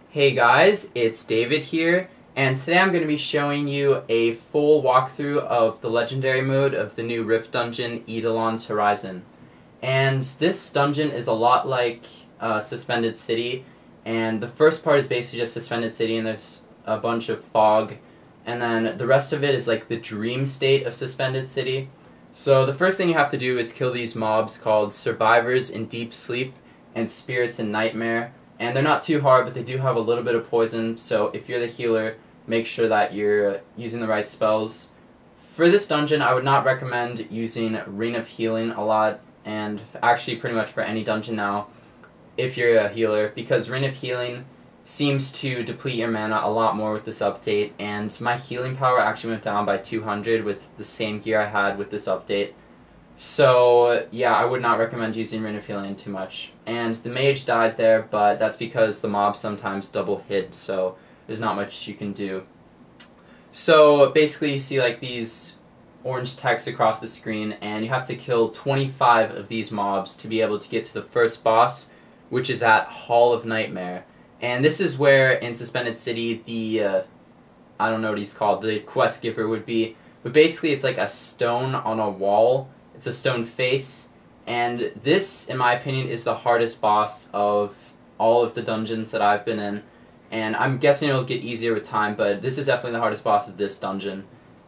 Hey guys, it's David here, and today I'm going to be showing you a full walkthrough of the legendary mode of the new Rift dungeon, Eidolon's Horizon. And this dungeon is a lot like Suspended City, and the first part is basically just Suspended City and there's a bunch of fog, and then the rest of it is like the dream state of Suspended City. So the first thing you have to do is kill these mobs called Survivors in Deep Sleep and Spirits in Nightmare. And they're not too hard, but they do have a little bit of poison, so if you're the healer, make sure that you're using the right spells. For this dungeon, I would not recommend using Ring of Healing a lot, and actually pretty much for any dungeon now, if you're a healer, because Ring of Healing seems to deplete your mana a lot more with this update, and my healing power actually went down by 200 with the same gear I had with this update. So, yeah, I would not recommend using Ring of Healing too much. And the mage died there, but that's because the mobs sometimes double hit, so there's not much you can do. So, basically you see like these orange text across the screen, and you have to kill 25 of these mobs to be able to get to the first boss, which is at Hall of Nightmare. And this is where, in Suspended City, the, I don't know what he's called, the quest giver would be. But basically it's like a stone on a wall. It's a stone face, and this, in my opinion, is the hardest boss of all of the dungeons that I've been in, and I'm guessing it'll get easier with time, but this is definitely the hardest boss of this dungeon.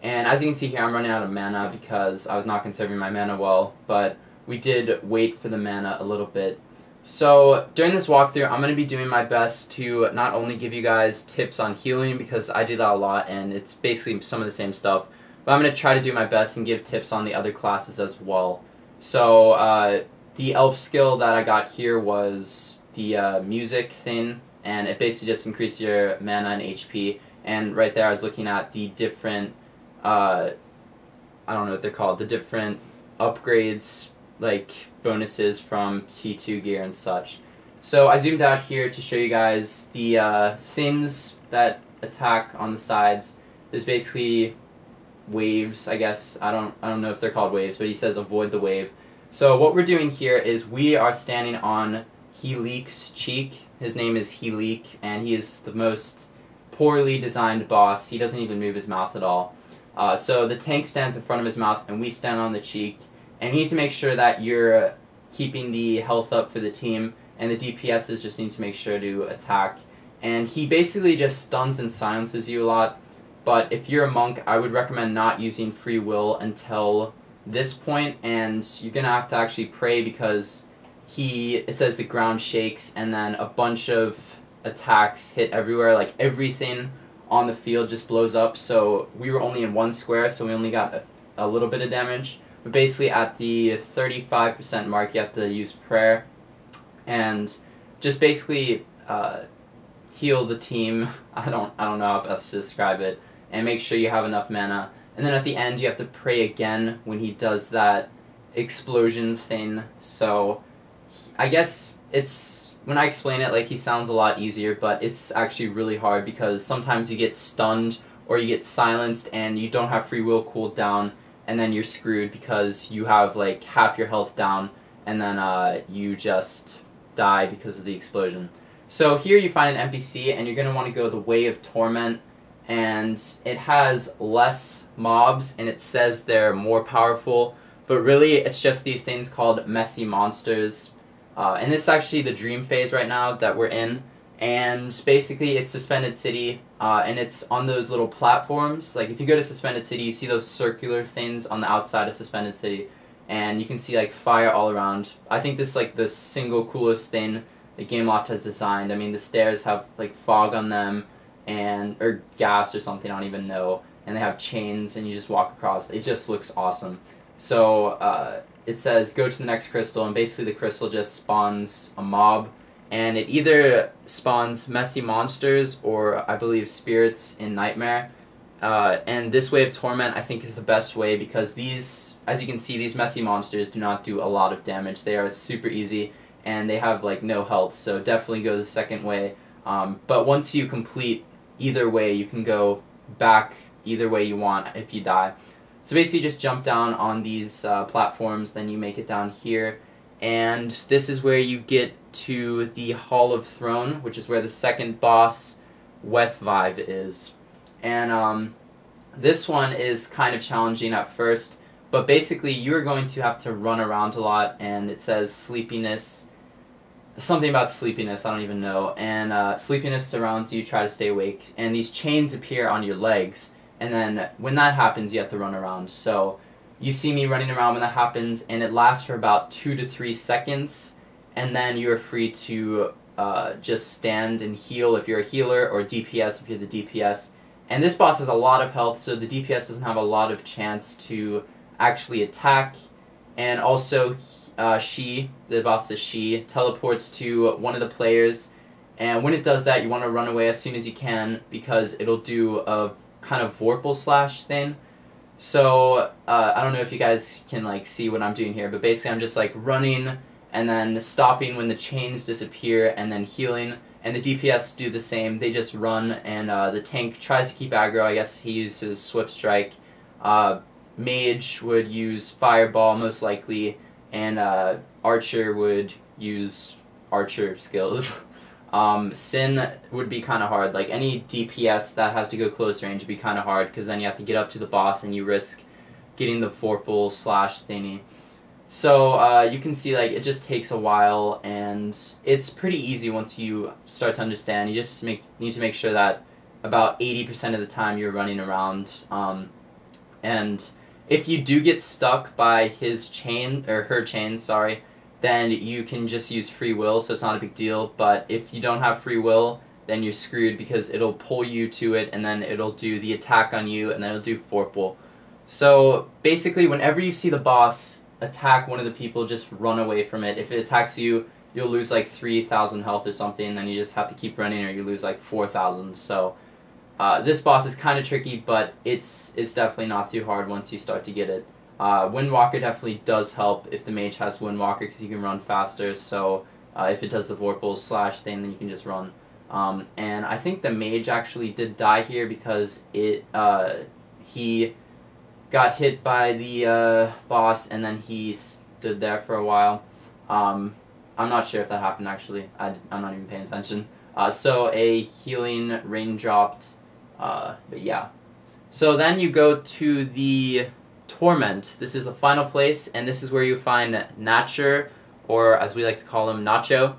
And as you can see here, I'm running out of mana because I was not conserving my mana well, but we did wait for the mana a little bit. So during this walkthrough, I'm going to be doing my best to not only give you guys tips on healing, because I do that a lot, and it's basically some of the same stuff, but I'm going to try to do my best and give tips on the other classes as well. So the elf skill that I got here was the music thing, and it basically just increased your mana and HP. And right there I was looking at the different, I don't know what they're called, the different upgrades, like bonuses from T2 gear and such. So I zoomed out here to show you guys the things that attack on the sides. There's basically waves, I guess. I don't know if they're called waves, but he says avoid the wave. So what we're doing here is we are standing on Helik's cheek. His name is Helik, and he is the most poorly designed boss. He doesn't even move his mouth at all. So the tank stands in front of his mouth, and we stand on the cheek. And you need to make sure that you're keeping the health up for the team, and the DPSs just need to make sure to attack. And he basically just stuns and silences you a lot. But if you're a monk, I would recommend not using free will until this point, and you're going to have to actually pray because it says the ground shakes, and then a bunch of attacks hit everywhere, like everything on the field just blows up. So we were only in one square, so we only got a little bit of damage. But basically at the 35% mark, you have to use prayer, and just basically heal the team. I don't know how best to describe it. And make sure you have enough mana. And then at the end you have to pray again when he does that explosion thing. So I guess when I explain it, like, he sounds a lot easier, but it's actually really hard because sometimes you get stunned or you get silenced and you don't have free will cooled down, and then you're screwed because you have like half your health down, and then you just die because of the explosion. So here you find an NPC, and you're going to want to go the Way of Torment, and it has less mobs, and it says they're more powerful, but really it's just these things called messy monsters. And this is actually the dream phase right now that we're in, and basically it's Suspended City, and it's on those little platforms. Like if you go to Suspended City, you see those circular things on the outside of Suspended City, and you can see like fire all around. I think this is like the single coolest thing that Gameloft has designed. I mean, the stairs have like fog on them, or gas or something, I don't even know, and they have chains and you just walk across. It just looks awesome. So it says go to the next crystal, and basically the crystal just spawns a mob, and it either spawns messy monsters or I believe spirits in Nightmare. And this Way of Torment I think is the best way because these, as you can see, these messy monsters do not do a lot of damage. They are super easy and they have like no health, so definitely go the second way. But once you complete either way, you can go back either way you want if you die. So basically just jump down on these platforms, then you make it down here, and this is where you get to the Hall of Throne, which is where the second boss, Wethvive, is. And this one is kind of challenging at first, but basically you're going to have to run around a lot, and it says sleepiness, something about sleepiness, I don't even know, and sleepiness surrounds you, try to stay awake, and these chains appear on your legs, and then when that happens you have to run around. So you see me running around when that happens, and it lasts for about 2 to 3 seconds, and then you're free to just stand and heal if you're a healer, or DPS if you're the DPS. And this boss has a lot of health, so the DPS doesn't have a lot of chance to actually attack. And also, the boss is she, teleports to one of the players, and when it does that, you want to run away as soon as you can, because it'll do a kind of Vorpal slash thing. So, I don't know if you guys can like see what I'm doing here, but basically I'm just like running, and then stopping when the chains disappear, and then healing. And the DPS do the same, they just run, and the tank tries to keep aggro. I guess he uses Swift Strike. Mage would use Fireball most likely, and Archer would use Archer skills. Sin would be kind of hard, like any DPS that has to go close range would be kind of hard, because then you have to get up to the boss and you risk getting the Vorpal slash thingy. So you can see like it just takes a while, and it's pretty easy once you start to understand. You just need to make sure that about 80% of the time you're running around. And if you do get stuck by his chain, or her chain, sorry, then you can just use free will, so it's not a big deal. But if you don't have free will, then you're screwed, because it'll pull you to it, and then it'll do the attack on you, and then it'll do Vorpal. So basically, whenever you see the boss attack one of the people, just run away from it. If it attacks you, you'll lose like 3,000 health or something, and then you just have to keep running, or you lose like 4,000. So this boss is kind of tricky, but it's definitely not too hard once you start to get it. Windwalker definitely does help if the mage has Windwalker, because you can run faster. So if it does the Vorpal slash thing, then you can just run. And I think the mage actually did die here, because he got hit by the boss, and then he stood there for a while. I'm not sure if that happened actually. I'm not even paying attention. So a healing raindropped, but yeah. So then you go to the Torment. This is the final place, and this is where you find Natcher, or as we like to call him, Nacho.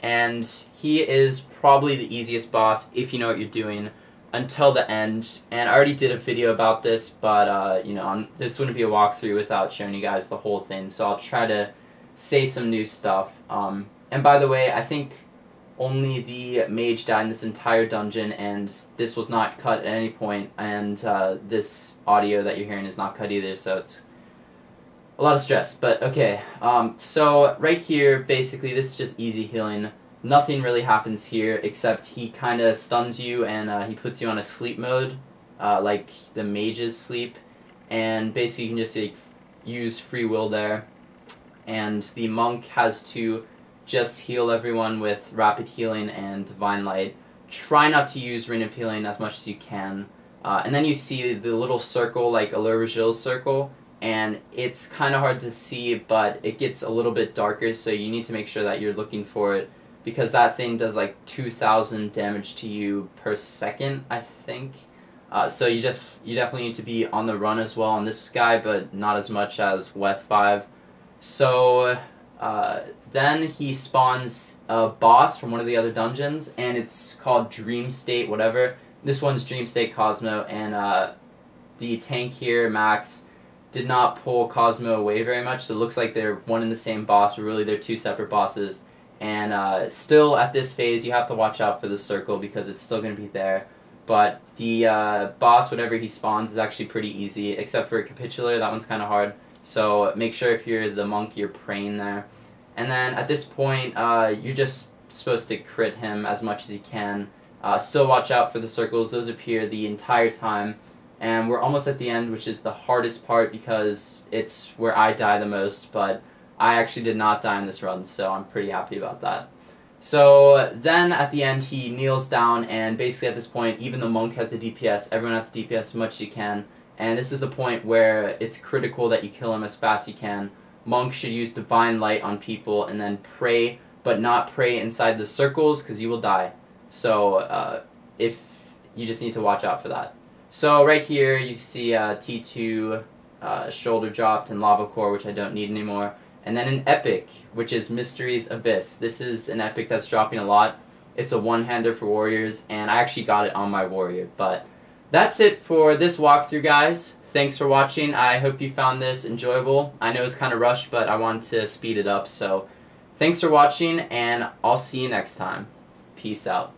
And he is probably the easiest boss if you know what you're doing, until the end. And I already did a video about this, but you know, this wouldn't be a walkthrough without showing you guys the whole thing, so I'll try to say some new stuff. And by the way, I think only the mage died in this entire dungeon, and this was not cut at any point, and this audio that you're hearing is not cut either, so it's a lot of stress. But okay, so right here, basically this is just easy healing. Nothing really happens here, except he kind of stuns you, and he puts you on a sleep mode, like the mage's sleep, and basically you can just like, use free will there. And the monk has to just heal everyone with rapid healing and divine light. Try not to use ring of healing as much as you can. And then you see the little circle, like Allure circle, and it's kind of hard to see, but it gets a little bit darker, so you need to make sure that you're looking for it, because that thing does like 2,000 damage to you per second, I think. So you definitely need to be on the run as well on this guy, but not as much as Wethvive. So then he spawns a boss from one of the other dungeons, and it's called Dream State whatever. This one's Dream State Cosmo, and the tank here, Max, did not pull Cosmo away very much, so it looks like they're one and the same boss, but really they're two separate bosses. And still at this phase you have to watch out for the circle, because it's still going to be there. But the boss, whatever he spawns, is actually pretty easy, except for Capitular. That one's kind of hard. So make sure if you're the monk, you're praying there. And then at this point, you're just supposed to crit him as much as you can. Still watch out for the circles. Those appear the entire time. And we're almost at the end, which is the hardest part, because it's where I die the most. But I actually did not die in this run, so I'm pretty happy about that. So then at the end he kneels down, and basically at this point even the monk has the DPS, everyone has the DPS as much as you can, and this is the point where it's critical that you kill him as fast as you can. Monk should use Divine Light on people and then pray but not pray inside the circles because you will die. So if you just need to watch out for that. So right here you see T2 shoulder dropped and lava core, which I don't need anymore. And then an epic, which is Mysteries Abyss. This is an epic that's dropping a lot. It's a one-hander for warriors, and I actually got it on my warrior. But that's it for this walkthrough, guys. Thanks for watching. I hope you found this enjoyable. I know it's kind of rushed, but I wanted to speed it up. So thanks for watching, and I'll see you next time. Peace out.